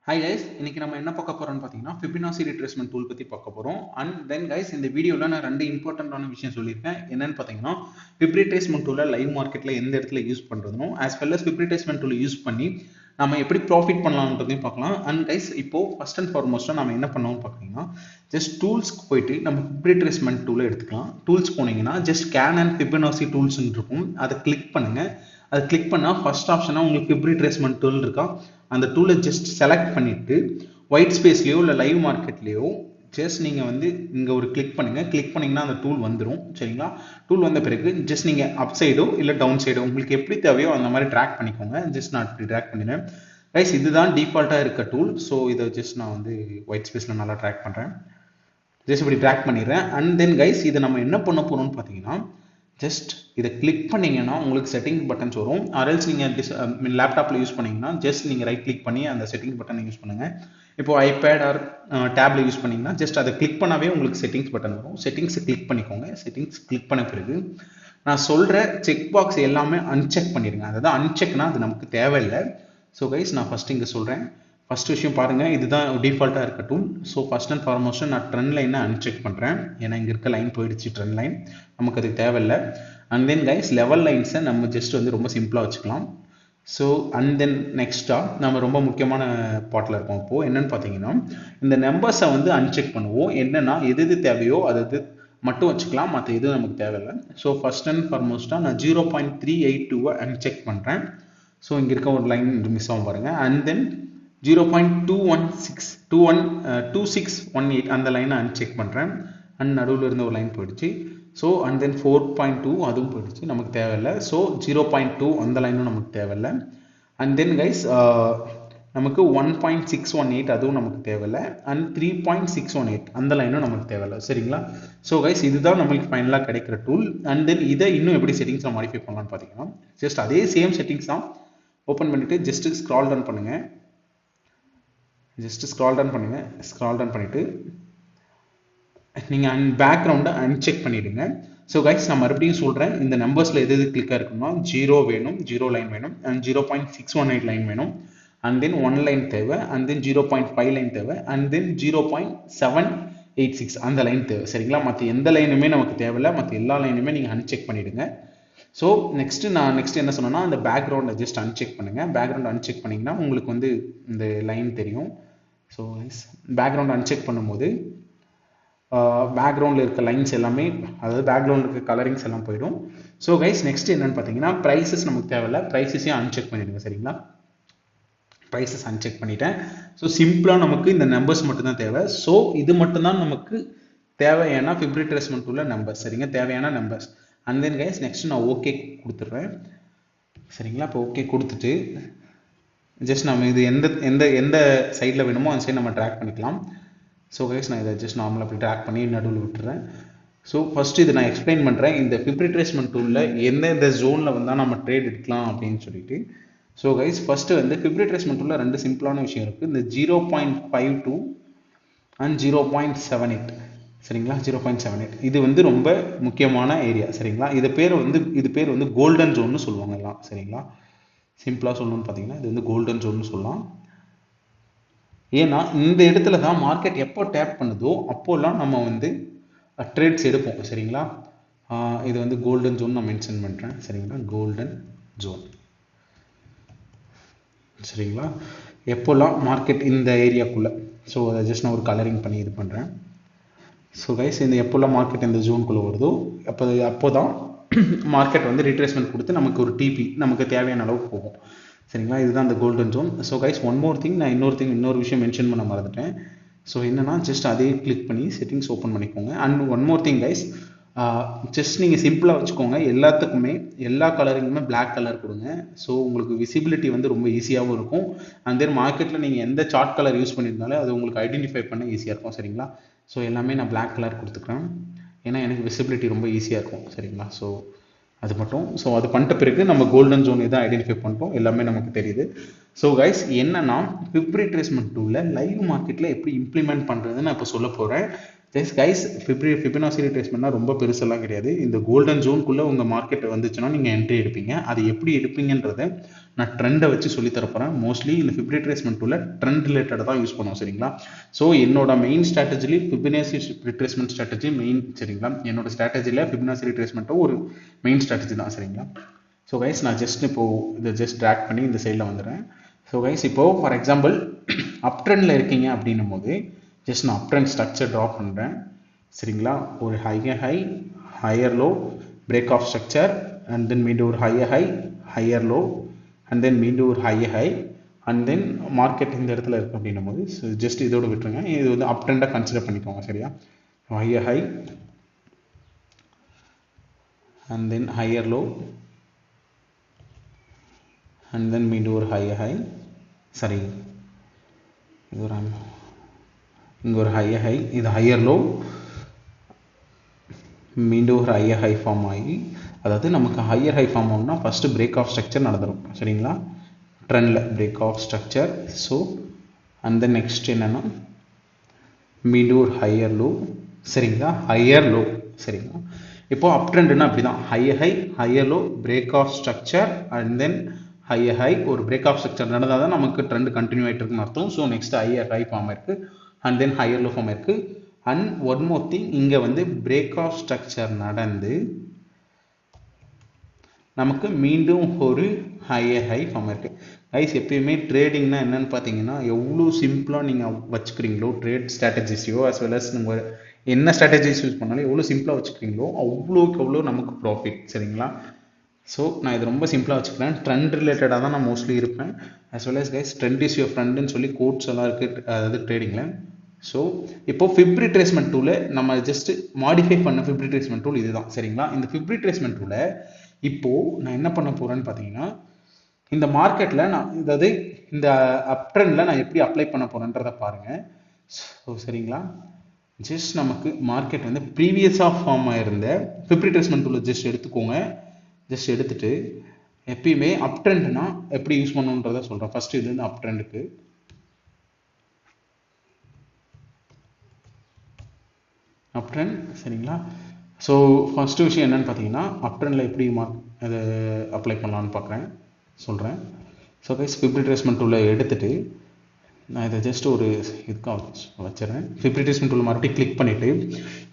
Hi guys, இன்னைக்கு நம்ம என்ன பார்க்க போறோம்னு பார்த்தீங்கன்னா ஃபிபனாசி ரிட்ரேஸ்மென்ட் டூல் பத்தி பார்க்க போறோம். அண்ட் தென் கைஸ் இந்த வீடியோல நான் ரெண்டு இம்பார்ட்டன்டான விஷயம் சொல்லியிருக்கேன். என்னன்னு பார்த்தீங்கன்னா ஃபிப் ரிட்ரேஸ்மென்ட் டூலை லைவ் மார்க்கெட்ல எந்த இடத்துல யூஸ் பண்றதுனும் as well as fib retracement டூலை யூஸ் பண்ணி நம்ம எப்படி ப்ராஃபிட் பண்ணலாம்ன்றதையும் பார்க்கலாம். அண்ட் கைஸ் இப்போ ஃபர்ஸ்ட் அண்ட் ஃபார்மோஸ்டா நம்ம என்ன பண்ணோம்னு பார்த்தீங்கன்னா ஜஸ்ட் டூல்ஸ்க்கு போயிட்டு நம்ம ஃபிப் ரிட்ரேஸ்மென்ட் டூலை எடுத்துக்கலாம். டூல்ஸ் போனீங்கன்னா just scan and Fibonacci tools இருக்கும், அதை கிளிக் பண்ணுங்க. அதை கிளிக் பண்ணால் ஃபர்ஸ்ட் ஆப்ஷனாக உங்களுக்கு ஃபிப் ரிட்ரேஸ்மென்ட் டூல் இருக்கா, அந்த டூலை ஜஸ்ட் செலக்ட் பண்ணிட்டு ஒயிட் ஸ்பேஸ்லையோ இல்லை லைவ் மார்க்கெட்லையோ ஜஸ்ட் நீங்கள் வந்து இங்கே ஒரு கிளிக் பண்ணுங்கள். கிளிக் பண்ணிங்கன்னா அந்த டூல் வந்துடும். சரிங்களா, டூல் வந்த பிறகு ஜஸ்ட் நீங்கள் அப் சைடோ இல்லை டவுன் சைடோ உங்களுக்கு எப்படி தேவையோ அந்த மாதிரி ட்ராக் பண்ணிக்கோங்க. ஜஸ்ட் நான் இப்படி ட்ராக் பண்ணிடுறேன் கைஸ். இதுதான் டிஃபால்ட்டாக இருக்க டூல். ஸோ இதை ஜஸ்ட் நான் வந்து ஒயிட் ஸ்பேஸில் நல்லா ட்ராக் பண்ணுறேன். ஜஸ்ட் இப்படி ட்ராக் பண்ணிடுறேன். அண்ட் தென் கைஸ் இதை நம்ம என்ன பண்ண போகிறோம்னு பார்த்தீங்கன்னா ஜஸ்ட் இதை கிளிக் பண்ணீங்கன்னா உங்களுக்கு செட்டிங் பட்டன்ஸ் வரும். ஆர்எல்ஸ் நீங்கள் லேப்டாப்பில் யூஸ் பண்ணீங்கன்னா ஜஸ்ட் நீங்கள் ரைட் கிளிக் பண்ணி அந்த செட்டிங் பட்டன் யூஸ் பண்ணுங்கள். இப்போ ஐபேட் ஆர் டேப்ல யூஸ் பண்ணீங்கன்னா ஜஸ்ட் அதை கிளிக் பண்ணாவே உங்களுக்கு செட்டிங்ஸ் பட்டன் வரும். செட்டிங்ஸை கிளிக் பண்ணிக்கோங்க. செட்டிங்ஸ் கிளிக் பண்ண பிறகு நான் சொல்கிற செக் பாக்ஸ் எல்லாமே அன்செக் பண்ணிடுங்க. அதாவது அன்செக்னா அது நமக்கு தேவையில்லை. ஸோ கைஸ் நான் ஃபர்ஸ்ட் இங்கே சொல்கிறேன். ஃபர்ஸ்ட் விஷயம் பாருங்கள், இதுதான் டிஃபால்ட்டாக இருக்கட்டும். ஸோ ஃபர்ஸ்ட் அண்ட் ஃபார்மோஸ்ட் நான் ட்ரெண்ட் லைனை அன்செக் பண்ணுறேன். ஏன்னா இங்கே இருக்க லைன் போயிடுச்சு, ட்ரெண்ட் லைன் நமக்கு அது தேவையில்லை. அண்ட் தென் கைஸ் லெவல் லைன்ஸை நம்ம ஜஸ்ட் வந்து ரொம்ப சிம்பிளாக வச்சுக்கலாம். ஸோ அண்ட் தென் நெக்ஸ்ட்டாக நம்ம ரொம்ப முக்கியமான பாட்டில் இருக்கோம். இப்போது என்னென்னு பார்த்தீங்கன்னா இந்த நம்பர்ஸை வந்து அன்செக் பண்ணுவோம். என்னென்னா எது தேவையோ அது மட்டும் வச்சுக்கலாம், மற்ற எதுவும் நமக்கு தேவையில்லை. ஸோ ஃபர்ஸ்ட் அண்ட் ஃபார்மோஸ்ட்டாக நான் 0.382 அன்செக் பண்ணுறேன். ஸோ இங்கே இருக்க ஒரு லைன் மிஸ் ஆகும் பாருங்கள். அண்ட் தென் 0.2618 அந்த லைனை அன்செக் பண்ணுறேன். அண்ட் நடுவில் இருந்த ஒரு லைன் போயிடுச்சு. ஸோ அண்ட் தென் 4.2 அதுவும் போயிடுச்சு, நமக்கு தேவையில்லை. ஸோ 0.2 அந்த லைனும் நமக்கு தேவையில்லை. அண்ட் தென் கைஸ் நமக்கு 1.618 அதுவும் நமக்கு தேவையில்லை. அண்ட் 3.618 அந்த லைனும் நமக்கு தேவையில்லை. சரிங்களா, ஸோ கைஸ் இதுதான் நம்மளுக்கு ஃபைனலாக கிடைக்கிற டூல். அண்ட் தென் இதை இன்னும் எப்படி செட்டிங்ஸில் மாடிஃபை பண்ணலாம்னு பார்த்தீங்கன்னா ஜஸ்ட் அதே சேம் செட்டிங்ஸ் தான் ஓப்பன் பண்ணிவிட்டு ஜஸ்ட் ஸ்க்ரால் டவுன் பண்ணுங்கள். ஸ்க்ரால் டவுன் பண்ணிவிட்டு நீங்கள் பேக்ரவுண்டை அன்செக் பண்ணிவிடுங்க. ஸோ கைஸ் நான் மறுபடியும் சொல்கிறேன், இந்த நம்பர்ஸில் எது கிளிக்காக இருக்குன்னா 0 வேணும், 0 லைன் வேணும், அண்ட் 0.618 லைன் வேணும், அண்ட் தென் 1 லைன் தேவை, அண்ட் தென் 0.5 லைன் தேவை, அண்ட் தென் 0.786 அந்த லைன் தேவை. சரிங்களா, மற்ற எந்த லைனுமே நமக்கு தேவையில்லை. மற்ற எல்லா லைனுமே நீங்கள் அன்செக் பண்ணிவிடுங்க. ஸோ நெக்ஸ்ட் என்ன சொன்னேன்னா அந்த பேக்ரவுண்டை ஜஸ்ட் அன்செக் பண்ணுங்கள். பேக்ரவுண்ட் அன்செக் பண்ணிங்கன்னா உங்களுக்கு வந்து இந்த லைன் தெரியும். ஸோ பேக்ரவுண்ட் அன்செக் பண்ணும்போது பேக்ரவுண்டில் இருக்க லைன்ஸ் எல்லாமே, அதாவது பேக்ரவுண்டில் இருக்க கலரிங்ஸ் எல்லாம் போயிடும். ஸோ கைஸ் நெக்ஸ்ட் என்னன்னு பார்த்தீங்கன்னா ப்ரைஸஸ் நமக்கு தேவையில்லை. ப்ரைஸஸையும் அன்செக் பண்ணிடுங்க. சரிங்களா, ப்ரைஸஸ் அன்செக் பண்ணிட்டேன். ஸோ சிம்பிளாக நமக்கு இந்த நம்பர்ஸ் மட்டும்தான் தேவை. ஸோ இது மட்டும்தான் நமக்கு தேவையான ஃபிப் ரிட்ரேஸ்மென்ட் உள்ள நம்பர்ஸ். சரிங்க, தேவையான numbers. And then guys next நான் ஓகே கொடுத்துட்றேன். சரிங்களா, இப்போ ஓகே கொடுத்துட்டு ஜஸ்ட் நம்ம இது எந்த சைடில் வேணுமோ அந்த சைடு நம்ம ட்ராக் பண்ணிக்கலாம். ஸோ கைஸ் நான் இதை ஜஸ்ட் நார்மலாக அப்படி ட்ராக் பண்ணி நடுவில் விட்டுறேன். ஸோ ஃபஸ்ட்டு இது நான் எக்ஸ்பிளைன் பண்ணுறேன், இந்த ஃபிப் ரிட்ரேஸ்மென்ட் டூலில் எந்தெந்த ஜோனில் வந்தால் நம்ம ட்ரேட் எடுக்கலாம் அப்படின்னு சொல்லிட்டு. ஸோ கைஸ் ஃபஸ்ட்டு வந்து ஃபிப் ரிட்ரேஸ்மென்ட் டூலில் ரெண்டு சிம்பிளான விஷயம் இருக்குது. இந்த 0.52 அண்ட் 0.78. சரிங்களா, 0.78 இது வந்து ரொம்ப முக்கியமான ஏரியா. சரிங்களா, இது பேர் வந்து கோல்டன் ஜோன்னு சொல்லுவாங்க எல்லாம். சரிங்களா, சிம்பிளாக சொல்லணும்னு பார்த்தீங்கன்னா இது வந்து கோல்டன் ஜோன்னு சொல்லலாம். ஏன்னா இந்த இடத்துல தான் மார்க்கெட் எப்போ டேப் பண்ணுதோ அப்போல்லாம் நம்ம வந்து ட்ரேட்ஸ் எடுப்போம். சரிங்களா, இது வந்து கோல்டன் ஜோன் நான் மென்ஷன் பண்ணுறேன். சரிங்களா, கோல்டன் ஜோன். சரிங்களா, எப்போல்லாம் மார்க்கெட் இந்த ஏரியாக்குள்ளே, ஸோ அதை ஜஸ்ட் நான் ஒரு கலரிங் பண்ணி இது பண்ணுறேன். ஸோ கைஸ் இந்த எப்போல்லாம் மார்க்கெட் இந்த ஜோனுக்குள்ளே வருதோ அப்போ தான் மார்க்கெட் வந்து ரிட்ரேஸ்மென்ட் கொடுத்து நமக்கு ஒரு டிபி நமக்கு தேவையான அளவுக்கு போகும். சரிங்களா, இதுதான் அந்த golden zone. So guys one more thing, நான் இன்னொரு விஷயம் மென்ஷன் பண்ண மறந்துட்டேன். ஸோ என்னன்னா ஜஸ்ட் அதே கிளிக் பண்ணி செட்டிங்ஸ் ஓப்பன் பண்ணிக்கோங்க. And one more thing guys, just நீங்கள் சிம்பிளாக வச்சுக்கோங்க. எல்லாத்துக்குமே எல்லா கலரிங்குமே பிளாக் கலர் கொடுங்க. ஸோ உங்களுக்கு விசிபிலிட்டி வந்து ரொம்ப ஈஸியாகவும் இருக்கும். அண்ட் தென் மார்க்கெட்டில் நீங்கள் எந்த சார்ட் கலர் யூஸ் பண்ணியிருந்தாலும் அது உங்களுக்கு ஐடென்டிஃபை பண்ண ஈஸியாக இருக்கும். சரிங்களா, ஸோ எல்லாமே நான் பிளாக் கலர் கொடுத்துக்கிறேன். ஏன்னா எனக்கு விசிபிலிட்டி ரொம்ப ஈஸியாக இருக்கும். சரிங்களா, ஸோ அது மட்டும். ஸோ அது பண்ணிட்ட பிறகு நம்ம கோல்டன் ஜோன் இதை ஐடென்டிஃபை பண்ணிட்டோம், எல்லாமே நமக்கு தெரியுது. ஸோ கைஸ் என்னன்னா ஃபிப் ரிட்ரேஸ்மென்ட் டூலில் லைவ் மார்க்கெட்டில் எப்படி இம்ப்ளிமெண்ட் பண்ணுறதுன்னு நான் இப்போ சொல்ல போகிறேன். கைஸ் ஃபிபனாசி ரிட்ரேஸ்மெண்ட்னா ரொம்ப பெருசெல்லாம் கிடையாது. இந்த கோல்டன் ஜோனுக்குள்ளே உங்கள் மார்க்கெட் வந்துச்சுன்னா நீங்கள் என்ட்ரி எடுப்பீங்க. அது எப்படி எடுப்பீங்கன்றதை நான் ட்ரெண்டை வச்சு சொல்லி தரப்போகிறேன். மோஸ்ட்லி இந்த ஃபிப் ரிட்ரேஸ்மெண்ட் டூல ட்ரெண்ட் ரிலேட்டடாக தான் யூஸ் பண்ணுவோம் சரிங்களா. ஸோ என்னோட மெயின் ஸ்ட்ராட்டஜிலி ஃபிபனாசி ரிட்ரேஸ்மெண்ட் ஸ்ட்ராட்டஜி மெயின் சரிங்களா. என்னோட ஸ்ட்ராட்டஜியில் ஃபிபனாசி ரிட்ரேஸ்மெண்ட்டும் ஒரு மெயின் ஸ்ட்ராட்டஜி தான் சரிங்களா. ஸோ கைஸ் நான் ஜஸ்ட் இப்போது இதை ஜஸ்ட் ட்ராக் பண்ணி இந்த சைடில் வந்துடுறேன். ஸோ கைஸ் இப்போது ஃபார் எக்ஸாம்பிள் அப் ட்ரெண்டில் இருக்கீங்க அப்படின்னும் போது ஜஸ்ட் நான் அப் ட்ரெண்ட் ஸ்ட்ரக்சர் ட்ரா பண்ணுறேன் சரிங்களா. ஒரு higher low break of structure and then மீண்டும் ஒரு ஹையர் லோ அண்ட் தென் மீண்டும் ஒரு ஹை அண்ட் தென் மார்க்கெட் இந்த இடத்துல இருக்குது அப்படின்னும் போது ஜஸ்ட் இதோட விட்டுருங்க. இது வந்து அப் ட்ரெண்டாக கன்சிடர் பண்ணிக்கோங்க சரியா. High and then higher low and then மீண்டும் ஒரு high சரி இது ஒரு இங்க ஒரு high இது higher low மீண்டும் ஒரு high ஃபார்ம் ஆகி அதாவது நமக்கு higher high ஃபார்ம் ஆகணும்னா ஃபர்ஸ்ட் பிரேக் ஆஃப் ஸ்ட்ரக்சர் நடந்துரும் சரிங்களா. ட்ரெண்ட்ல break of structure. So and then next என்னன்னா மீண்டும் ஒரு higher low சரிங்களா. higher low சரிங்களா. இப்போ அப் ட்ரெண்ட்னா அப்படிதான் higher low break of structure and then high ஒரு பிரேக் ஆஃப் ஸ்ட்ரக்சர் நடந்தால் தான் நமக்கு ட்ரெண்ட் கண்டினியூ ஆகிட்டு இருக்குன்னு அர்த்தம். ஸோ நெக்ஸ்ட் ஹை ஃபார்ம் இருக்கு and then higher low form இருக்கு அண்ட் ஒன் மோர் திங் இங்கே வந்து பிரேக் ஆஃப் ஸ்ட்ரக்சர் நடந்து நமக்கு மீண்டும் ஒரு ஹை ஃபார்ம் இருக்கு. கைஸ் எப்பயுமே ட்ரேடிங்னா என்னன்னு பார்த்தீங்கன்னா எவ்வளோ சிம்பிளாக நீங்கள் வச்சுக்கிறீங்களோ ட்ரேட் ஸ்ட்ராட்டஜிஸையோ அஸ் வெல் அஸ் நம்ம என்ன ஸ்ட்ராட்டஜிஸ் யூஸ் பண்ணாலும் எவ்வளோ சிம்பிளாக வச்சுக்கிறீங்களோ அவ்வளோக்கு எவ்வளோ நமக்கு ப்ராஃபிட் சரிங்களா. ஸோ நான் இது ரொம்ப சிம்பிளாக வச்சுக்கிறேன். ட்ரெண்ட் ரிலேட்டடாக தான் நான் மோஸ்ட்லி இருப்பேன். As well as guys trend is your ஃப்ரெண்டுன்னு சொல்லி கோட்ஸ் எல்லாம் இருக்குது அதாவது ட்ரேடிங்கில். ஸோ இப்போ ஃபிப் ரிட்ரேஸ்மெண்ட் டூல நம்ம ஜஸ்ட் மாடிஃபை பண்ண ஃபிப் ரிட்ரேஸ்மெண்ட் டூல் இதுதான் சரிங்களா. இந்த ஃபிப் ரிட்ரேஸ்மெண்ட் டூல இப்போது நான் என்ன பண்ண போகிறேன்னு பார்த்தீங்கன்னா இந்த மார்க்கெட்டில் நான் அதாவது இந்த அப் ட்ரெண்டில் நான் எப்படி அப்ளை பண்ண போகிறேன்றதை பாருங்கள். ஸோ சரிங்களா. ஜஸ்ட் நமக்கு மார்க்கெட் வந்து ப்ரீவியஸாக ஃபார்ம் ஆயிருந்த ஃபிப் ரிட்ரேஸ்மெண்ட் டூலை ஜஸ்ட் எடுத்துக்கோங்க. ஜஸ்ட் எடுத்துட்டு எப்பயுமே அப் ட்ரெண்ட்னா எப்படி யூஸ் பண்ணணுன்றத சொல்றேன். ஃபர்ஸ்ட் இது வந்து அப் ட்ரெண்டுக்கு அப் ட்ரெண்ட் சரிங்களா. ஸோ ஃபர்ஸ்ட் விஷயம் என்னன்னு பார்த்தீங்கன்னா அப் ட்ரெண்டில் எப்படி அதை அப்ளை பண்ணலான்னு பார்க்குறேன் சொல்கிறேன். ஸோ கைஸ் ஃபிப் ரிட்ரேஸ்மெண்ட் டூலை எடுத்துட்டு நான் இதை ஜஸ்ட் ஒரு இதுக்காக வச்சுறேன். ஃபிப் ரிட்ரேஸ்மெண்ட் டூல் மறுபடியும் கிளிக் பண்ணிட்டு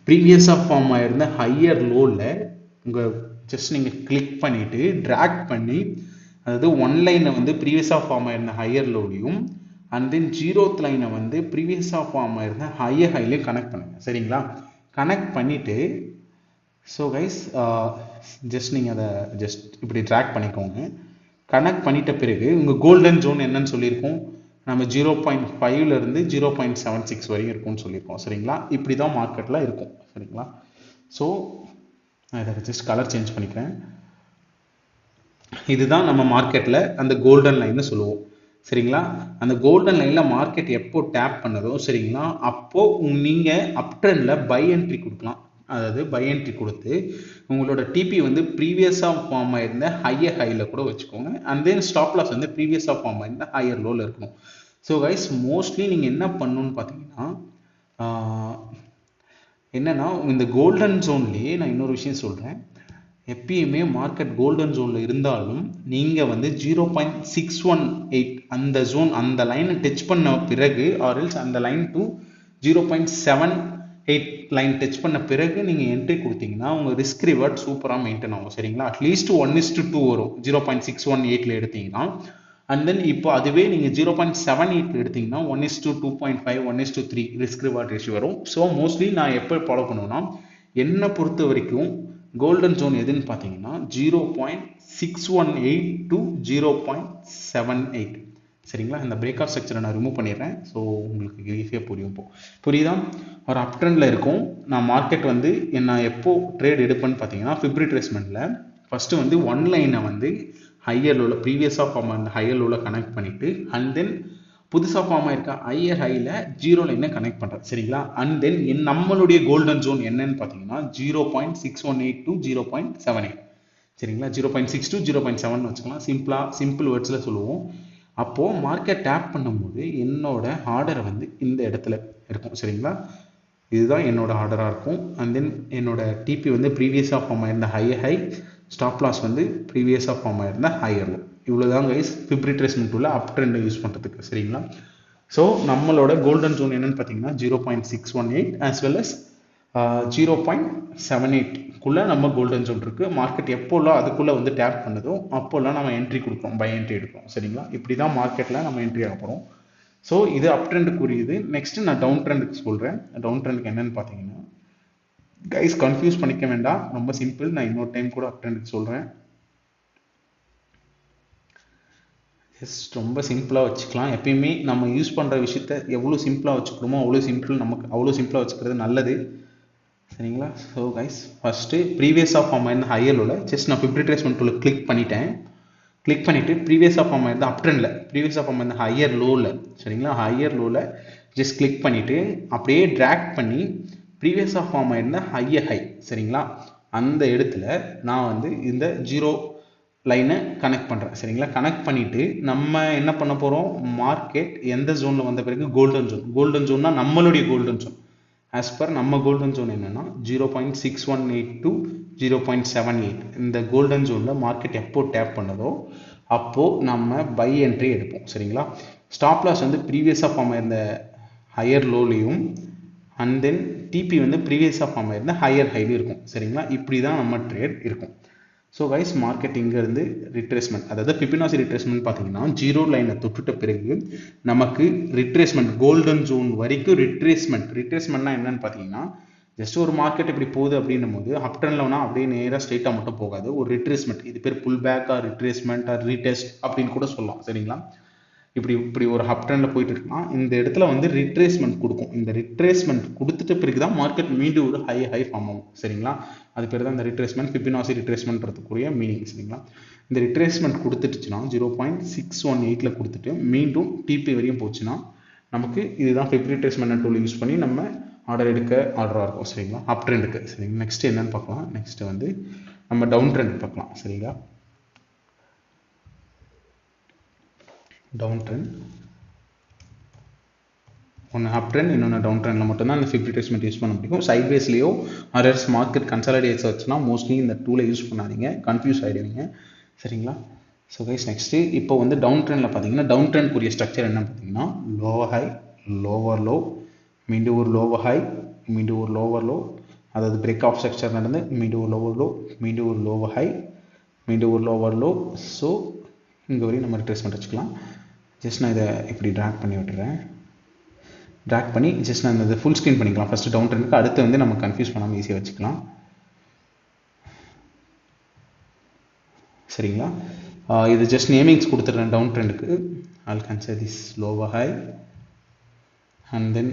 ப்ரீவியஸாக ஃபார்ம் ஆயிருந்த ஹையர் லோவில் உங்கள் ஜஸ்ட் நீங்கள் கிளிக் பண்ணிவிட்டு ட்ராக் பண்ணி அதாவது ஒன் லைனை வந்து ப்ரீவியஸாக ஃபார்ம் ஆயிருந்த ஹையர் லோலையும் அண்ட் தென் ஜீரோத் லைனை வந்து ப்ரீவியஸாக ஃபார்ம் ஆயிருந்த ஹைலையும் கனெக்ட் பண்ணுங்கள் சரிங்களா. கனெக்ட் பண்ணிவிட்டு ஸோ கைஸ் ஜஸ்ட் நீங்கள் அதை ஜஸ்ட் இப்படி ட்ராக் பண்ணிக்கோங்க. கனெக்ட் பண்ணிட்ட பிறகு உங்கள் கோல்டன் ஜோன் என்னன்னு சொல்லியிருக்கோம் நம்ம 0.5 0.76 வரைக்கும் இருக்கும்னு சொல்லியிருக்கோம் சரிங்களா. இப்படி தான் மார்க்கெட்டில் இருக்கும் சரிங்களா. ஸோ நான் இதை ஜஸ்ட் கலர் சேஞ்ச் பண்ணிக்கிறேன். இதுதான் நம்ம மார்க்கெட்டில் அந்த கோல்டன் லைன்னு சொல்லுவோம் சரிங்களா. அந்த கோல்டன் லைனில் மார்க்கெட் எப்போ டேப் பண்ணதோ சரிங்களா அப்போ நீங்கள் அப் ட்ரெண்டில் பை என்ட்ரி கொடுக்கலாம். அதாவது பை என்ட்ரி கொடுத்து உங்களோட டிபி வந்து ப்ரீவியஸாக ஃபார்ம் ஆயிருந்த ஹையில் கூட வச்சுக்கோங்க அண்ட் தென் ஸ்டாப் லாஸ் வந்து ப்ரீவியஸாக ஃபார்ம் ஆயிருந்த ஹையர் லோவில் இருக்கணும். ஸோ கைஸ் மோஸ்ட்லி நீங்கள் என்ன பண்ணணும்னு பார்த்தீங்கன்னா என்னன்னா இந்த கோல்டன் ஜோன்லேயே நான் இன்னொரு விஷயம் சொல்கிறேன். எப்பயுமே மார்க்கெட் கோல்டன் ஜோனில் இருந்தாலும் நீங்கள் வந்து 0.618 அந்த ஜோன் அந்த லைனை டச் பண்ண பிறகு ஆர்எல்ஸ் அந்த லைன் டு 0.78 லைன் டச் பண்ண பிறகு நீங்கள் என்ட்ரி கொடுத்தீங்கன்னா உங்கள் ரிஸ்க் ரிவார்ட் சூப்பராக மெயின்டைன் ஆகும் சரிங்களா. அட்லீஸ்ட் 1:2 வரும் 0.618 எடுத்தீங்கன்னா அண்ட் தென் இப்போ அதுவே நீங்கள் 0.78 எடுத்தீங்கன்னா 1:2.5 1:3 ரிஸ்க் ரிவார்ட் ரேஷியோ வரும். ஸோ மோஸ்ட்லி நான் எப்போ ஃபாலோ பண்ணுவேன்னா என்னை பொறுத்த வரைக்கும் கோல்டன் ஜோன் எதுன்னு பார்த்தீங்கன்னா 0.618 to 0.78 சரிங்களா. இந்த பிரேக் ஆஃப் ஸ்ட்ரக்சரை நான் ரிமூவ் பண்ணிடுறேன். ஸோ உங்களுக்கு ஈஸியாக புரியும். புரியுதா. ஒரு அப் ட்ரெண்டில் இருக்கும் நான் மார்க்கெட் வந்து நான் எப்போ ட்ரேட் எடுப்பேன்னு பார்த்தீங்கன்னா ஃபிப் ரிட்ரேஸ்மெண்ட்டில் ஃபர்ஸ்ட் வந்து ஒன் லைனை வந்து ஹையர் லோவில் ப்ரீவியஸாக ஃபார்ம் ஆன ஹையர் லோவில் கனெக்ட் பண்ணிவிட்டு அண்ட் தென் புதுசாக ஃபார்ம் ஆயிருக்க ஹையில் ஜீரோ லைனை கனெக்ட் பண்ணுறேன் சரிங்களா. அண்ட் தென் நம்மளுடைய கோல்டன் ஜோன் என்னன்னு பார்த்தீங்கன்னா 0.618 to 0.78 சரிங்களா. 0.6 to 0.7 வச்சுக்கலாம். சிம்பிள் வேர்ட்ஸில் சொல்லுவோம். அப்போது மார்க்கெட் டேப் பண்ணும்போது என்னோட ஆர்டரை வந்து இந்த இடத்துல இருக்கும் சரிங்களா. இதுதான் என்னோட ஆர்டராக இருக்கும். அண்ட் தென் என்னோட டிபி வந்து ப்ரீவியஸாக ஃபார்ம் ஆயிருந்த ஹை ஸ்டாப் லாஸ் வந்து ப்ரீவியஸாக ஃபார்ம் ஆயிருந்த ஹையர் லோ இவ்வளவுதான் கைஸ் ஃபிப் ரிட்ரேஸ்மெண்ட் டூல்ல அப் ட்ரெண்ட் யூஸ் பண்றதுக்கு. சரிங்களா? ஸோ நம்மளோட கோல்டன் ஜோன் என்னன்னு பார்த்தீங்கன்னா 0.618 as well as 0.78 நம்ம கோல்டன் ஜோன் இருக்கு. மார்க்கெட் எப்போல்லாம் அதுக்குள்ள வந்து டேப் பண்ணுதோ அப்போல்லாம் நம்ம என்ட்ரி கொடுப்போம், பை என்ட்ரி எடுப்போம். சரிங்களா? இப்படி தான் மார்க்கெட்ல நம்ம என்ட்ரி ஆக போறோம். ஸோ இது அப் ட்ரெண்டுக்குரியது. நெக்ஸ்ட் நான் டவுன் ட்ரெண்டுக்கு சொல்றேன். டவுன் ட்ரெண்டுக்கு என்னன்னு பார்த்தீங்கன்னா கைஸ் கன்ஃபியூஸ் பண்ணிக்க வேண்டாம், ரொம்ப சிம்பிள். நான் இன்னொரு டைம் கூட அப் ட்ரெண்டுக்கு சொல்றேன். ரொம்ப சிம்பிளாக வச்சுக்கலாம். எப்பயுமே நம்ம யூஸ் பண்ணுற விஷயத்த எவ்வளோ சிம்பிளாக வச்சுக்கிறோமோ அவ்வளோ சிம்பிளாக வச்சுக்கிறது நல்லது. சரிங்களா? ஸோ கைஸ் ஃபர்ஸ்ட்டு ப்ரீவியஸாக ஃபார்ம் ஆயிருந்த ஹையர் லோவில் ஜஸ்ட் நான் ஃபிப் ரிட்ரேஸ்மெண்ட் டூலில் கிளிக் பண்ணிவிட்டு ப்ரீவியஸாக ஃபார்ம் ஆயிருந்த அப் ட்ரெண்டில் ப்ரீவியஸாக ஃபார்ம் ஆயிருந்த ஹையர் லோவில், சரிங்களா, ஹையர் லோவில் ஜஸ்ட் கிளிக் பண்ணிவிட்டு அப்படியே ட்ராக் பண்ணி ப்ரீவியஸாக ஃபார்ம் ஆயிருந்த ஹையர் ஹை, சரிங்களா, அந்த இடத்துல நான் வந்து இந்த 0 லைனை கனெக்ட் பண்ணுறேன். சரிங்களா? கனெக்ட் பண்ணிவிட்டு நம்ம என்ன பண்ண போகிறோம், மார்க்கெட் எந்த ஜோனில் வந்த பிறகு கோல்டன் ஜோன்னா நம்மளுடைய கோல்டன் ஜோன். ஆஸ் பர் நம்ம கோல்டன் ஜோன் என்னன்னா 0.618 to 0.78. இந்த கோல்டன் ஜோனில் மார்க்கெட் எப்போ டேப் பண்ணதோ அப்போது நம்ம பை என்ட்ரி எடுப்போம். சரிங்களா? ஸ்டாப் லாஸ் வந்து ப்ரீவியஸாக ஃபார்ம் ஆயிருந்த ஹையர் லோலையும் அண்ட் தென் டிபி வந்து ப்ரீவியஸாக ஃபார்ம் ஆயிருந்த ஹையர் ஹைலையும் இருக்கும். சரிங்களா? இப்படி தான் நம்ம ட்ரேட் இருக்கும். ஸோ கைஸ் மார்க்கெட் இங்கேருந்து ரிட்ரேஸ்மெண்ட், அதாவது ஃபிபனாசி ரிட்ரேஸ்மெண்ட் பார்த்தீங்கன்னா 0 லைனை தொட்டுட்ட பிறகு நமக்கு ரிட்ரேஸ்மெண்ட் கோல்டன் ஜோன் வரைக்கும் ரிட்ரேஸ்மெண்ட்னா என்னன்னு பார்த்தீங்கன்னா ஜஸ்ட் ஒரு மார்க்கெட் இப்படி போகுது அப்படின்னும் போது அப் ட்ரெண்ட்லனா அப்படியே நேராக ஸ்ட்ரெயிட்டாக மட்டும் போகாது. ஒரு ரிட்ரேஸ்மெண்ட், இது பேர் pull back or retracement or retest அப்படின்னு கூட சொல்லலாம். சரிங்களா? இப்படி ஒரு அப் ட்ரெண்ட்ல போயிட்டு இருக்கலாம். இந்த இடத்துல வந்து ரிட்ரேஸ்மெண்ட் கொடுக்கும். இந்த ரிட்ரேஸ்மெண்ட் கொடுத்துட்ட பிறகு தான் மார்க்கெட் மீண்டும் ஒரு ஹை ஃபார்ம் ஆகும். சரிங்களா? அது பேர் தான் இந்த ரிட்ரேஸ்மெண்ட், ஃபிபனாசி ரிட்ரேஸ்மெண்ட்றதுக்குரிய மீனிங். சரிங்களா? இந்த ரிட்ரேஸ்மெண்ட் கொடுத்துட்டுச்சுன்னா 0.618ல கொடுத்துட்டு மீண்டும் டிபி வரையும் போச்சுன்னா நமக்கு இதுதான் ஃபிப் ரிட்ரேஸ்மெண்ட் டூல் யூஸ் பண்ணி நம்ம ஆர்டர் ஆர்டராக இருக்கும். சரிங்களா? அப் ட்ரெண்டுக்கு. சரிங்க, நெக்ஸ்ட் என்னன்னு பார்க்கலாம். நெக்ஸ்ட் வந்து நம்ம டவுன் ட்ரெண்ட் பார்க்கலாம். சரிங்களா? டவுன் ட்ரெண்ட், ஒன்று அப் ட்ரெண்ட், இன்னொன்று டவுன் ட்ரெண்டில் மட்டும்தான் இந்த ஃபிப் ரிட்ரேஸ்மெண்ட் யூஸ் பண்ண முடியும். சைட்வேஸ்லேயோ ஆர்எஸ் மார்க்கெட் கன்சாலிடேட்ஸ் வச்சுன்னா மோஸ்ட்லி இந்த டூலை யூஸ் பண்ணாதீங்க, கன்ஃபியூஸ் ஆகிடுவீங்க. சரிங்களா? ஸோ கைஸ் நெக்ஸ்ட்டு இப்போ வந்து டவுன் ட்ரெண்டில் பார்த்தீங்கன்னா டவுன் ட்ரெண்ட்க்குரிய ஸ்ட்ரக்சர் என்ன பார்த்தீங்கன்னா லோவர் ஹை, லோவர் லோ, மீண்டும் ஒரு லோவர் ஹை, மீண்டும் ஒரு லோவர் லோ, அதாவது பிரேக் ஆஃப் ஸ்ட்ரக்சர் நடந்து மீண்டும் ஒரு லோவர் லோ, மீண்டும் ஒரு லோவர் ஹை, மீண்டும் ஒரு லோவர் லோ. ஸோ இங்கே வரையும் நம்ம ரிட்ரேஸ்மெண்ட் வச்சுக்கலாம். ஜஸ்ட் நான் இதை இப்படி ட்ராக் பண்ணி விட்டுறேன். ட்ராக் பண்ணி ஜஸ்ட் நான் இதை ஃபுல் ஸ்க்ரீன் பண்ணிக்கலாம். ஃபஸ்ட்டு டவுன் ட்ரெண்டுக்கு, அடுத்து வந்து நம்ம கன்ஃபியூஸ் பண்ணாமல் ஈஸியாக வச்சுக்கலாம். சரிங்களா? இது ஜஸ்ட் நேமிங்ஸ் கொடுத்துட்றேன் டவுன் ட்ரெண்டுக்கு. I'll consider this lower high and then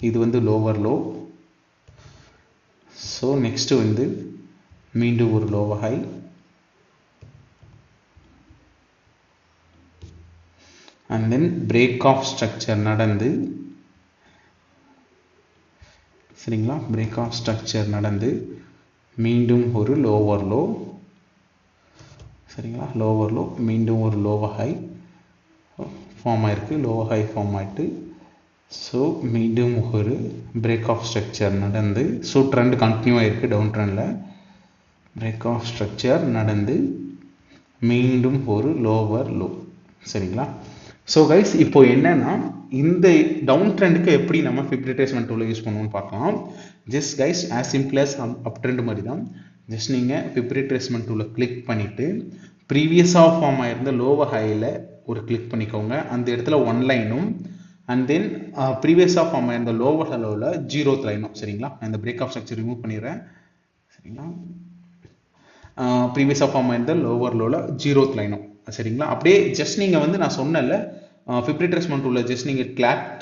இது வந்து lower low. ஸோ நெக்ஸ்ட்டு வந்து மீண்டும் ஒரு lower high, and then break off structure நடந்து, சரிங்களா, break off structure நடந்து மீண்டும் ஒரு lower low, சரிங்களா, lower low, மீண்டும் ஒரு lower high ஃபார்ம் ஆயிருக்கு, lower high ஃபார்ம் ஆயிட்டு, ஸோ மீண்டும் ஒரு break off structure நடந்து, ஸோ ட்ரெண்ட் கண்டினியூ ஆயிருக்கு. டவுன் ட்ரெண்டில் break off structure நடந்து மீண்டும் ஒரு lower low. சரிங்களா? ஸோ கைஸ் இப்போ என்னன்னா இந்த டவுன் ட்ரெண்டுக்கு எப்படி நம்ம ஃபிப் ரிட்ரேஸ்மெண்ட் டூலை யூஸ் பண்ணுவோம்னு பார்க்கலாம். Just guys as simple as அப் ட்ரெண்ட் மாதிரி தான். ஜஸ்ட் நீங்கள் ஃபிப் ரிட்ரேஸ்மெண்ட் டூலை கிளிக் பண்ணிவிட்டு ப்ரீவியஸாக ஃபார்ம் ஆயிருந்த லோவர் ஹையில் ஒரு கிளிக் பண்ணிக்கோங்க. அந்த இடத்துல 1 லைனும் அண்ட் தென் ப்ரீவியஸாக ஃபார்ம் ஆயிருந்த லோவர் ஹலோவில் 0th லைனும். சரிங்களா? நான் இந்த பிரேக் ஆஃப் ஸ்ட்ரக்சர் ரிமூவ் பண்ணிடுறேன். சரிங்களா? ப்ரீவியஸாக ஃபார்ம் ஆயிருந்த லோவர் லோவில் 0th லைனும். சரிங்களா? அப்படியே ஜஸ்ட் நீங்கள் வந்து நான் சொன்னல ஃபிப் ரிட்ரேஸ்மெண்ட் டூல்ல ஜஸ்ட் நீங்கள்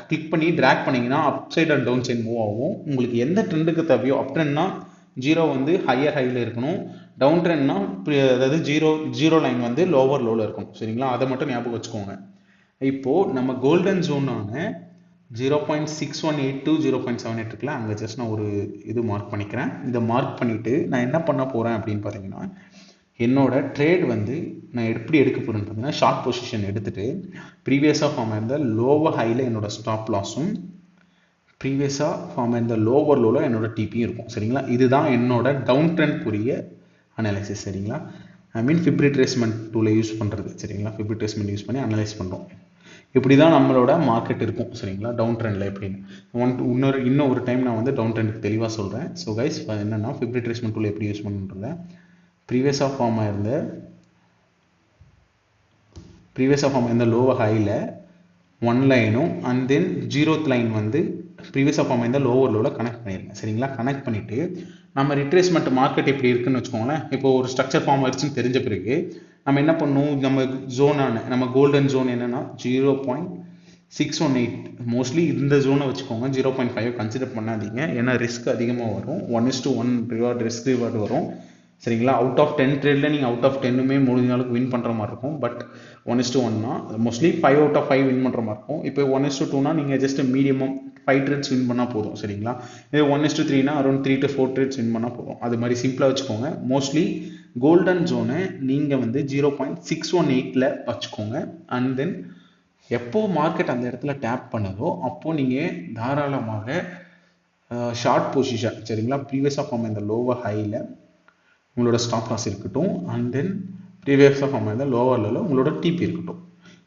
கிளிக் பண்ணி ட்ராக் பண்ணிங்கன்னா upside and downside move ஆகும். உங்களுக்கு எந்த ட்ரெண்டுக்கு தேவையோ, அப் ட்ரெண்ட்னா 0 வந்து ஹையர் ஹையில் இருக்கணும், டவுன் ட்ரெண்ட்னா அதாவது 0 லைன் வந்து லோவர் லோவில் இருக்கணும். சரிங்களா? அதை மட்டும் ஞாபகம் வச்சுக்கோங்க. இப்போது நம்ம கோல்டன் ஜோனான 0.618 to 0.78 இருக்குல்ல, அங்கே ஜஸ்ட் நான் ஒரு இது மார்க் பண்ணிக்கிறேன். இதை மார்க் பண்ணிவிட்டு நான் என்ன பண்ண போகிறேன் அப்படின்னு பார்த்தீங்கன்னா என்னோட ட்ரேட் வந்து நான் எப்படி எடுக்க போகிறேன்னு பார்த்தீங்கன்னா ஷார்ட் பொசிஷன் எடுத்துகிட்டு ப்ரீவியஸாக ஃபார்ம் ஆயிருந்த லோவர் ஹையில் என்னோட ஸ்டாப் லாஸும் ப்ரீவியஸாக ஃபார்ம் ஆயிருந்த லோவர் லோவில் என்னோட டிபியும் இருக்கும். சரிங்களா? இதுதான் என்னோட டவுன் ட்ரெண்ட்க்குரிய அனாலிசிஸ். சரிங்களா? ஐ மீன் ஃபிப் ரிட்ரேஸ்மெண்ட் டூலை யூஸ் பண்ணுறது சரிங்களா. ஃபிப் ரிட்ரேஸ்மெண்ட் யூஸ் பண்ணி அனலைஸ் பண்ணுறோம். இப்படி தான் நம்மளோட மார்க்கெட் இருக்கும் சரிங்களா. டவுன் ட்ரெண்டில் எப்படின்னு இன்னும் ஒரு டைம் நான் வந்து டவுன் ட்ரெண்டுக்கு தெளிவாக சொல்கிறேன். ஸோ கைஸ் என்னென்னா ஃபிப் ரிட்ரேஸ்மெண்ட் டூல் எப்படி யூஸ் பண்ணுன்றத ப்ரீவியஸாக ஃபார்ம் ஆயிருந்த லோவர் ஹையில் 1 லைனும் அண்ட் தென் 0th லைன் வந்து ப்ரீவியஸாக ஃபார்ம் ஆயிருந்த லோவர் லோவில் கனெக்ட் பண்ணிடுங்க சரிங்களா. கனெக்ட் பண்ணிவிட்டு நம்ம ரிட்ரேஸ்மெண்ட் மார்க்கெட் எப்படி இருக்குன்னு வச்சுக்கோங்களேன். இப்போ ஒரு ஸ்ட்ரக்சர் ஃபார்ம் ஆயிடுச்சுன்னு தெரிஞ்ச பிறகு நம்ம என்ன பண்ணணும், நம்ம கோல்டன் ஜோன் என்னன்னா 0.618 மோஸ்ட்லி இந்த ஜோனை வச்சுக்கோங்க. 0.5 கன்சிடர் பண்ணாதீங்க, ஏன்னா ரிஸ்க் அதிகமாக வரும். 1:1 ரிஸ்க் ரிவார்டு வரும் சரிங்களா. அவுட் ஆஃப் 10 ட்ரேடில் நீங்கள் அவுட் ஆஃப் 10மே முடிஞ்ச அளவுக்கு வின் பண்ணுற மாதிரி இருக்கும். பட் 1:1னா மோஸ்ட்லி 5 out of 5 வின் பண்ணுற மாதிரி இருக்கும். இப்போ 1:2னா நீங்கள் ஜஸ்ட் மீடியமாக 5 ட்ரேட்ஸ் வின் பண்ணால் போதும் சரிங்களா. இது 1:3னா அரௌண்ட் 3 to 4 ட்ரேட்ஸ் வின் பண்ணால் போதும். அது மாதிரி சிம்பிளாக வச்சுக்கோங்க. மோஸ்ட்லி கோல்டன் ஜோனை நீங்கள் வந்து 0.618ல் வச்சுக்கோங்க. அண்ட் தென் எப்போ மார்க்கெட் அந்த இடத்துல டேப் பண்ணதோ அப்போது நீங்கள் தாராளமாக ஷார்ட் பொசிஷன் சரிங்களா. ப்ரீவியஸாக ஃபார்ம் இந்த லோவர் ஹையில் உங்களோட ஸ்டாப் லாஸ் இருக்கட்டும், அண்ட் தென் ப்ரீவியஸாக ஃபார்ம் ஆயிருந்த லோவரில் உங்களோட டிபி இருக்கட்டும்.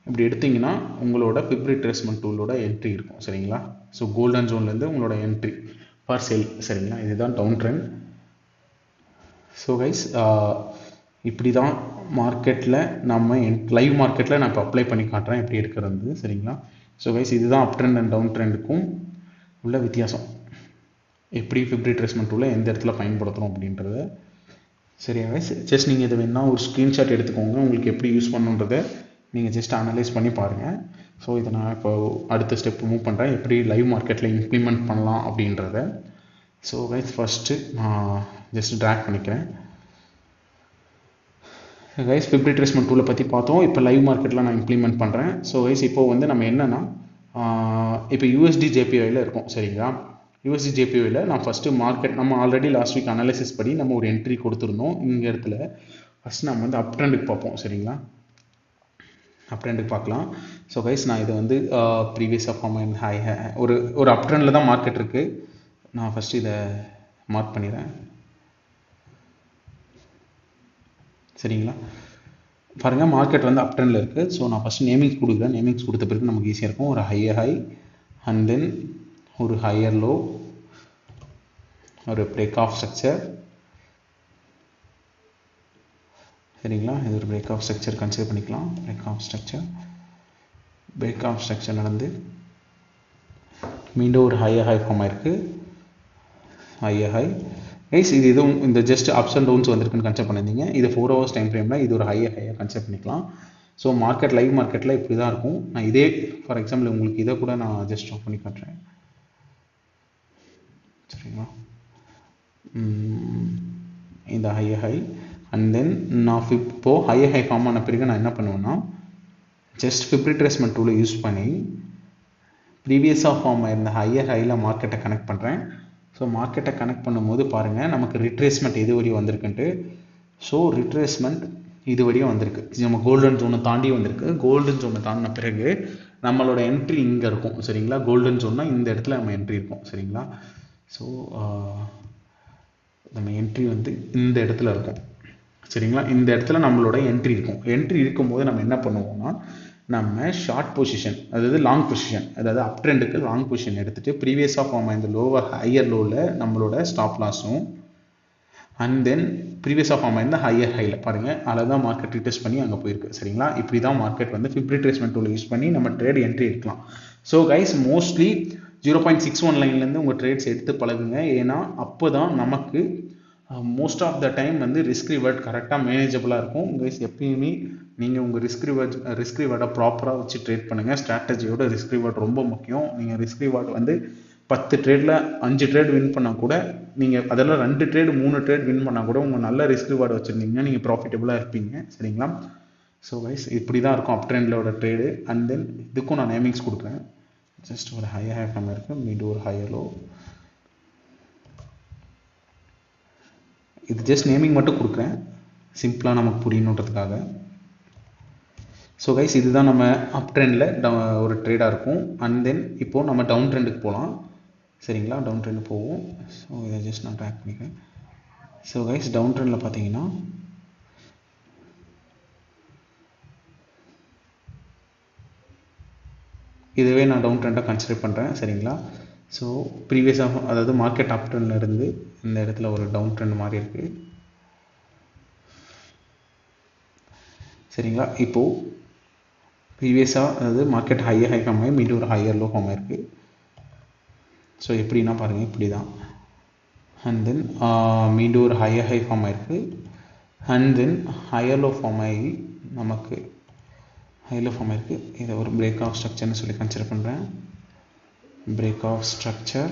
இப்படி எடுத்திங்கன்னா உங்களோட ஃபிப் ரிட்ரேஸ்மெண்ட் டூலோட என்ட்ரி இருக்கும் சரிங்களா. ஸோ கோல்டன் ஜோன்லேருந்து உங்களோட என்ட்ரி ஃபார் சேல் சரிங்களா. இதுதான் டவுன் ட்ரெண்ட். ஸோ கைஸ் இப்படி தான் மார்க்கெட்டில் நம்ம லைவ் மார்க்கெட்டில் நான் இப்போ அப்ளை பண்ணி காட்டுறேன் எப்படி எடுக்கிறது சரிங்களா. ஸோ கைஸ் இதுதான் அப் ட்ரெண்ட் அண்ட் டவுன் ட்ரெண்டுக்கும் உள்ள வித்தியாசம். எப்படி ஃபிப் ரிட்ரேஸ்மெண்ட் டூலை எந்த இடத்துல பயன்படுத்துகிறோம் அப்படின்றத சரியா கைஸ். ஜஸ்ட் நீங்கள் இதை வேணா ஒரு ஸ்க்ரீன்ஷாட் எடுத்துக்கோங்க. உங்களுக்கு எப்படி யூஸ் பண்ணுன்றதை நீங்கள் ஜஸ்ட் அனலைஸ் பண்ணி பாருங்கள். ஸோ இதை நான் இப்போ அடுத்த ஸ்டெப் மூவ் பண்ணுறேன், எப்படி லைவ் மார்க்கெட்டில் இம்ப்ளிமெண்ட் பண்ணலாம் அப்படின்றத. ஸோ கைஸ் ஃபஸ்ட்டு நான் ஜஸ்ட் ட்ராக் பண்ணிக்கிறேன். கைஸ் ஃபிப் ரிட்ரேஸ்மெண்ட் டூலை பற்றி பார்த்தோம். இப்போ லைவ் மார்க்கெட்டில் நான் இம்ப்ளிமெண்ட் பண்ணுறேன். ஸோ கைஸ் இப்போ வந்து நம்ம என்னென்னா இப்போ யூஎஸ்டி ஜேபிஐயில் இருக்கும் சரிங்களா. யூஎஸ்டி ஜேபிஐயில் நான் ஃபஸ்ட்டு மார்க்கெட் நம்ம ஆல்ரெடி லாஸ்ட் வீக் அனாலிசிஸ் படி நம்ம ஒரு என்ட்ரி கொடுத்துருந்தோம். இங்கே இடத்துல ஃபஸ்ட் நம்ம வந்து அப் ட்ரெண்டுக்கு பார்ப்போம் சரிங்களா. அப் ட்ரெண்டுக்கு பார்க்கலாம். ஸோ கைஸ் நான் இதை வந்து ப்ரீவியஸாக ஃபார்ம் ஒரு அப் ட்ரெண்டில் தான் மார்க்கெட் இருக்குது. நான் ஃபஸ்ட்டு இதை மார்க் பண்ணிடுறேன் சரிங்களா. பாருங்கள் மார்க்கெட் வந்து அப் ட்ரெண்டில் இருக்குது. ஸோ நான் ஃபஸ்ட்டு நேமிங்ஸ் கொடுக்குறேன். நேமிங்ஸ் கொடுத்த பிறகு நமக்கு ஈஸியாக இருக்கும். ஒரு ஹையர் ஹை அண்ட் தென் ஒரு ஹையர் லோ, ஒரு பிரேக் ஆஃப் ஸ்ட்ரக்சர் சரிங்களா. இது ஒரு பிரேக் ஆஃப் ஸ்ட்ரக்சர் கன்சிடர் பண்ணிக்கலாம். பிரேக் ஆஃப் ஸ்ட்ரக்சர் நடந்து மீண்டும் ஒரு ஹையர் ஹை ஃபார்ம் ஆயிருக்கு. ஹையர் ஹை கைஸ் இது இதுவும் இந்த ஜஸ்ட் அப்ஸ் அண்ட் டவுன்ஸ் வந்திருக்குன்னு கன்சிடர் பண்ணியிருந்தீங்க. இது 4 hours டைம் ஃப்ரேமில் இது ஒரு ஹையாக கன்சிடர் பண்ணிக்கலாம். ஸோ மார்க்கெட் லைவ் மார்க்கெட்டில் இப்படி தான் இருக்கும். நான் இதே ஃபார் எக்ஸாம்பிள் உங்களுக்கு இதை கூட நான் ஜஸ்ட் ஆஃப் பண்ணி காட்டுறேன் சரிங்களா. இந்த ஹையர் ஹை அண்ட் தென் நான் இப்போது ஹையர் ஹை ஃபார்ம் ஆன பிறகு நான் என்ன பண்ணுவேன்னா ஜஸ்ட் ஃபிப் ரிட்ரேஸ்மெண்ட் டூலை யூஸ் பண்ணி ப்ரீவியஸாக ஃபார்ம் ஆயிருந்த ஹையர் ஹையில் மார்க்கெட்டை கனெக்ட் பண்ணுறேன். ஸோ மார்க்கெட்டை கனெக்ட் பண்ணும்போது பாருங்கள் நமக்கு ரிட்ரேஸ்மெண்ட் இது வரையும் வந்திருக்குன்ட்டு. ஸோ ரிட்ரேஸ்மெண்ட் இது வரையும் வந்திருக்கு. நம்ம கோல்டன் ஜோனை தாண்டி வந்திருக்கு. கோல்டன் ஜோனை தாண்டின பிறகு நம்மளோட என்ட்ரி இங்கே இருக்கும் சரிங்களா. கோல்டன் ஜோன்னா இந்த இடத்துல நம்ம என்ட்ரி இருக்கும் சரிங்களா. ஸோ நம்ம என்ட்ரி வந்து இந்த இடத்துல இருக்கும் சரிங்களா. இந்த இடத்துல நம்மளோட என்ட்ரி இருக்கும். என்ட்ரி இருக்கும்போது நம்ம என்ன பண்ணுவோம்னா நம்ம ஷார்ட் பொசிஷன், அதாவது லாங் பொசிஷன், அதாவது அப் ட்ரெண்டுக்கு லாங் பொசிஷன் எடுத்துகிட்டு ப்ரீவியஸாக ஃபார்ம் ஆயிருந்த லோவர் ஹையர் லோவில் நம்மளோட ஸ்டாப் லாஸும் அண்ட் தென் ப்ரீவியஸாக ஃபார்ம் ஆயிருந்த ஹையர் ஹையில் பாருங்கள் அதில் தான் மார்க்கெட் ரிட்ரேஸ் பண்ணி அங்கே போயிருக்கு சரிங்களா. இப்படி தான் மார்க்கெட் வந்து ஃபிப் ரிட்ரேஸ்மெண்ட் டூல் யூஸ் பண்ணி நம்ம ட்ரேட் என்ட்ரி எடுக்கலாம். ஸோ கைஸ் மோஸ்ட்லி 0.61 லைன்லேருந்து உங்கள் ட்ரேட்ஸ் எடுத்து பழகுங்க. ஏன்னா அப்போ தான் நமக்கு மோஸ்ட் ஆஃப் த டைம் வந்து ரிஸ்க் ரிவார்ட் கரெக்டாக மேனேஜபிளாக இருக்கும். கைஸ் எப்பயுமே நீங்கள் உங்கள் ரிஸ்க் ரிவார்டை ப்ராப்பராக வச்சு ட்ரேட் பண்ணுங்கள். ஸ்ட்ராட்டஜியோட ரிஸ்க் ரிவார்ட் ரொம்ப முக்கியம். நீங்கள் ரிஸ்க் ரிவார்ட் வந்து 10 ட்ரேடில் 5 ட்ரேட் வின் பண்ணால் கூட நீங்கள் அதெல்லாம் 2 ட்ரேட் 3 ட்ரேட் வின் பண்ணால் கூட உங்கள் நல்ல ரிஸ்க் ரிவார்டு வச்சுருந்தீங்கன்னா நீங்கள் ப்ராஃபிட்டபுளாக இருப்பீங்க சரிங்களா. ஸோ கைஸ் இப்படி தான் இருக்கும் அப் ட்ரெண்டோட ட்ரேடு. அண்ட் தென் இதுக்கும் நான் நேமிங்ஸ் கொடுக்குறேன். ஜஸ்ட் ஒரு ஹையர் ஹை ஃபார்ம் இருக்குது, மீண்டும் ஒரு ஹையர் லோ. இது ஜஸ்ட் நேமிங் மட்டும் கொடுக்குறேன் சிம்பிளாக நமக்கு புரியணுன்றதுக்காக. ஸோ கைஸ் இதுதான் நம்ம அப் ட்ரெண்டில் ஒரு ட்ரேடாக இருக்கும். அண்ட் தென் இப்போது நம்ம டவுன் ட்ரெண்டுக்கு போகலாம் சரிங்களா. டவுன் ட்ரெண்டு போவோம். ஸோ இதை ஜஸ்ட் நான் ட்ராக் பண்ணிக்கிறேன். ஸோ கைஸ் டவுன் ட்ரெண்டில் பார்த்தீங்கன்னா இதுவே நான் டவுன் ட்ரெண்டாக கன்சிடர் பண்ணுறேன் சரிங்களா. ஸோ ப்ரீவியஸாக அதாவது மார்க்கெட் அப் ட்ரெண்ட்ல இருந்து இந்த இடத்துல ஒரு டவுன் ட்ரெண்ட் மாதிரி இருக்குது சரிங்களா. இப்போது ப்ரீவியஸாக அதாவது மார்க்கெட் ஹை ஃபார்ம் ஆகி மீண்டும் ஒரு ஹையர் லோ ஃபார்ம் ஆகிருக்கு. ஸோ எப்படின்னா பாருங்கள் இப்படி தான். அண்ட் தென் மீண்டும் ஒரு ஹையர் ஹை ஃபார்ம் ஆகிருக்கு. And then higher low form ஆகி நமக்கு ஹையர் லோ ஃபார்ம் ஆகிருக்கு. இதை ஒரு பிரேக் ஆஃப் ஸ்ட்ரக்சர்னு சொல்லி கன்சிடர் பண்ணுறேன். பிரேக் ஆஃப் ஸ்ட்ரக்சர்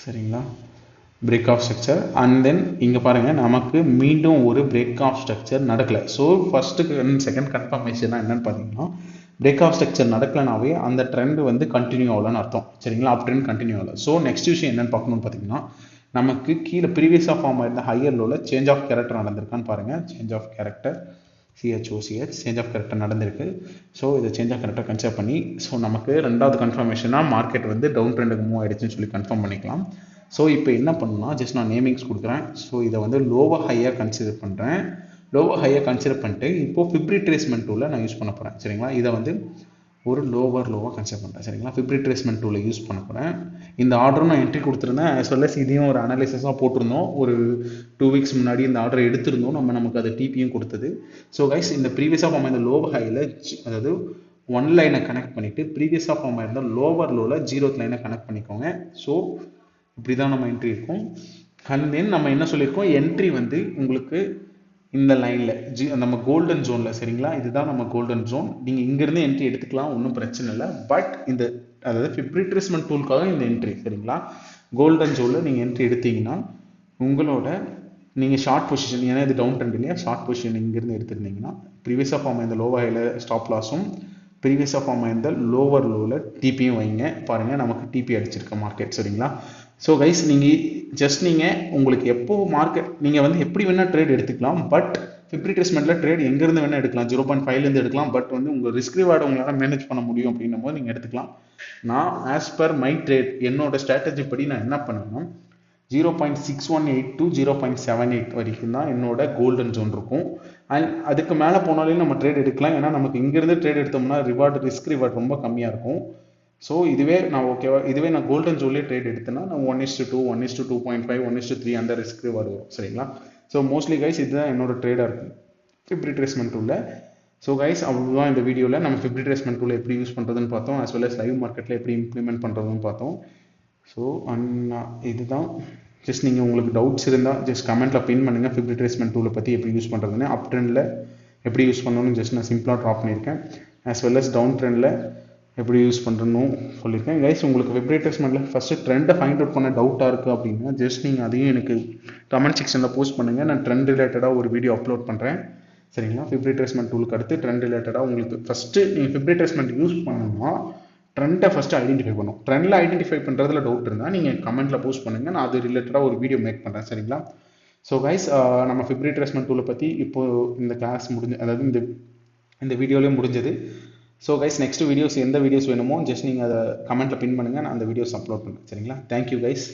சரிங்களா. Break of structure and then இங்கே பாருங்கள் நமக்கு மீண்டும் ஒரு பிரேக் ஆஃப் ஸ்ட்ரக்சர் நடக்கலை. ஸோ ஃபஸ்ட்டுக்கு செகண்ட் கன்ஃபர்மேஷன் என்னன்னு பார்த்தீங்கன்னா பிரேக் ஆஃப் ஸ்ட்ரக்சர் நடக்கலனாவே அந்த ட்ரெண்ட் வந்து கண்டினியூ ஆகலன்னு அர்த்தம் சரிங்களா. அப் ட்ரெண்ட் கண்டினியூ ஆகல. ஸோ நெக்ஸ்ட் விஷயம் என்னன்னு பார்க்கணும்னு பார்த்தீங்கன்னா நமக்கு கீழே ப்ரீவியஸாக ஃபார்ம் ஆயிருந்த ஹையர் லோவில் சேஞ்ச் ஆஃப் கேரக்டர் நடந்திருக்கான்னு பாருங்கள். Change of character CHOCH change of character நடந்திருக்கு. ஸோ இதை சேஞ்ச் ஆஃப் கேரக்டர் கன்சிடர் பண்ணி ஸோ நமக்கு ரெண்டாவது கன்ஃபர்மேஷனாக மார்க்கெட் வந்து டவுன் ட்ரெண்டுக்கு மூவ் ஆகிடுச்சுன்னு சொல்லி கன்ஃபார்ம் பண்ணிக்கலாம். ஸோ இப்போ என்ன பண்ணணும்னா ஜஸ்ட் நான் நேமிங்ஸ் கொடுக்குறேன். ஸோ இதை வந்து லோவர் ஹையாக கன்சிடர் பண்ணுறேன். லோவர் ஹையாக கன்சிடர் பண்ணிட்டு இப்போது ஃபிப் ரிட்ரேஸ்மெண்ட் டூலில் நான் யூஸ் பண்ண போகிறேன் சரிங்களா. இதை வந்து ஒரு லோவாக கன்சிடர் பண்ணுறேன் சரிங்களா. ஃபிப் ரிட்ரேஸ்மெண்ட் டூலில் யூஸ் பண்ண போகிறேன். இந்த ஆர்டரும் நான் என்ட்ரி கொடுத்துருந்தேன். ஆஸ் வெல் அஸ் இதையும் ஒரு அனாலிசிஸாக போட்டிருந்தோம். ஒரு 2 வீக்ஸ் முன்னாடி இந்த ஆர்டர் எடுத்திருந்தோம். நமக்கு அது டிபியும் கொடுத்தது. ஸோ கைஸ் இந்த ப்ரீவியஸாக ஃபார்ம் ஆயிருந்த லோவர் ஹையில் அதாவது 1 லைனை கனெக்ட் பண்ணிவிட்டு ப்ரீவியஸாக ஃபார்ம் ஆயிருந்த லோவர் லோவில் 0th லைனை கனெக்ட் பண்ணிக்கோங்க. ஸோ இப்படி தான் நம்ம என்ட்ரி இருக்கும். அண்ட் தென் நம்ம என்ன சொல்லியிருக்கோம் என்ட்ரி வந்து உங்களுக்கு இந்த லைனில் நம்ம கோல்டன் ஜோனில் சரிங்களா. இதுதான் நம்ம கோல்டன் ஜோன். நீங்கள் இங்கேருந்து என்ட்ரி எடுத்துக்கலாம், ஒன்றும் பிரச்சனை இல்லை. பட் இந்த அதாவது ஃபிப் ரிட்ரேஸ்மெண்ட் டூலுக்காக இந்த என்ட்ரி சரிங்களா. கோல்டன் ஜோனில் நீங்கள் என்ட்ரி எடுத்தீங்கன்னா உங்களோட நீங்கள் ஷார்ட் பொசிஷன் ஏன்னா இது டவுன் ட்ரெண்ட் இல்லையா. ஷார்ட் பொசிஷன் இங்கேருந்து எடுத்துருந்தீங்கன்னா ப்ரீவியஸாக ஃபார்ம் ஆயிருந்த லோவர் ஹையில் ஸ்டாப் லாஸும் ப்ரீவியஸாக ஃபார்ம் ஆயிருந்த லோவர் லோவில் டிபியும் வைங்க. பாருங்கள் நமக்கு டிபி அடிச்சிருக்க மார்க்கெட் சரிங்களா. ஸோ கைஸ் நீங்கள் உங்களுக்கு எப்போ மார்க்கெட் நீங்கள் வந்து எப்படி வேணால் ட்ரேட் எடுத்துக்கலாம். பட் ஃபிப் ரிட்ரேஸ்மெண்ட்டில் ட்ரேட் எங்கேருந்து வேணால் எடுக்கலாம். 0.5லேருந்து எடுக்கலாம். பட் வந்து உங்கள் ரிஸ்க் ரிவார்டு உங்களால் மேனேஜ் பண்ண முடியும் அப்படின்னும் போது நீங்கள் எடுத்துக்கலாம். நான் ஆஸ் பர் மை ட்ரேட் என்னோட ஸ்ட்ராட்டஜி படி நான் என்ன பண்ணுவேன்னா 0.618 to 0.78 வரைக்கும் தான் என்னோட கோல்டன் ஜோன் இருக்கும். அண்ட் அதுக்கு மேலே போனாலும் நம்ம ட்ரேட் எடுக்கலாம். ஏன்னா நமக்கு இங்கேருந்து ட்ரேட் எடுத்தோம்னா ரிஸ்க் ரிவார்டு ரொம்ப கம்மியாக இருக்கும். ஸோ இதுவே நான் கோல்டன் ஜோன்லேயே ட்ரேட் எடுத்தேன்னா நான் 1:2, 1:2.5, 1:3 அந்த ரிஸ்க் ரிவார்டு வரும் சரிங்களா. ஸோ மோஸ்ட்லி கைஸ் இதுதான் என்னோட ட்ரேடாக இருக்கும் ஃபிப் ரிட்ரேஸ்மெண்ட் டூலில். ஸோ கைஸ் அவ்வளோதான் இந்த வீடியோவில் நம்ம ஃபிப் ரிட்ரேஸ்மெண்ட் டூலை எப்படி யூஸ் பண்ணுறதுன்னு பார்த்தோம். ஆஸ் வெல் அஸ் லைவ் மார்க்கெட்டில் எப்படி இம்ப்ளிமெண்ட் பண்ணுறதுன்னு பார்த்தோம். ஸோ இதுதான் ஜஸ்ட் நீங்கள் உங்களுக்கு டவுட்ஸ் இருந்தால் ஜஸ்ட் கமெண்ட்டில் பின் பண்ணுங்கள். ஃபிப் ரிட்ரேஸ்மெண்ட் டூலை பற்றி எப்படி யூஸ் பண்ணுறதுன்னு அப் ட்ரெண்டில் எப்படி யூஸ் பண்ணணும்னு ஜஸ்ட் நான் சிம்பிளாக ட்ராப் பண்ணியிருக்கேன். ஆஸ் வெல் அஸ் டவுன் ட்ரெண்டில் எப்படி யூஸ் பண்ணுறணும் சொல்லியிருக்கேன். கைஸ் உங்களுக்கு ஃபிப் ரிட்ரேஸ்மெண்ட்டில் ஃபஸ்ட்டு ட்ரெண்டை ஃபைண்ட் அவுட் பண்ண டவுட்டாக இருக்குது அப்படின்னா ஜஸ்ட் நீங்கள் அதையும் எனக்கு கமெண்ட் செக்ஷனில் போஸ்ட் பண்ணுங்கள். நான் ட்ரெண்ட் ரிலேட்டடாக ஒரு வீடியோ அப்லோட் பண்ணுறேன் சரிங்களா. ஃபிப் ரிட்ரேஸ்மெண்ட் டூலுக்கு அடுத்து ட்ரெண்ட் ரிலேட்டடாக உங்களுக்கு ஃபஸ்ட்டு நீங்கள் ஃபிப் ரிட்ரேஸ்மெண்ட் யூஸ் பண்ணணும்னா ட்ரெண்டை ஃபஸ்ட்டு ஐடென்டிஃபை பண்ணும். ட்ரெண்டில் ஐடென்டிஃபை பண்ணுறதுல டவுட் இருந்தால் நீங்கள் கமெண்ட்டில் போஸ்ட் பண்ணுங்கள். நான் அது ரிலேட்டடாக ஒரு வீடியோ மேக் பண்ணுறேன் சரிங்களா. ஸோ கைஸ் நம்ம ஃபிப் ரிட்ரேஸ்மெண்ட் டூலை பற்றி இப்போது இந்த கிளாஸ் அதாவது இந்த வீடியோலேயே முடிஞ்சது. ஸோ கைஸ் நெக்ஸ்ட் வீடியோஸ் எந்த வீடியோஸ் வேணுமோ ஜஸ்ட் நீங்கள் அதை கமெண்ட்டில் பின் பண்ணுங்கள். நான் அந்த வீடியோஸ் அப்லோட் பண்ணுறேன் சரிங்களா. Thank you guys.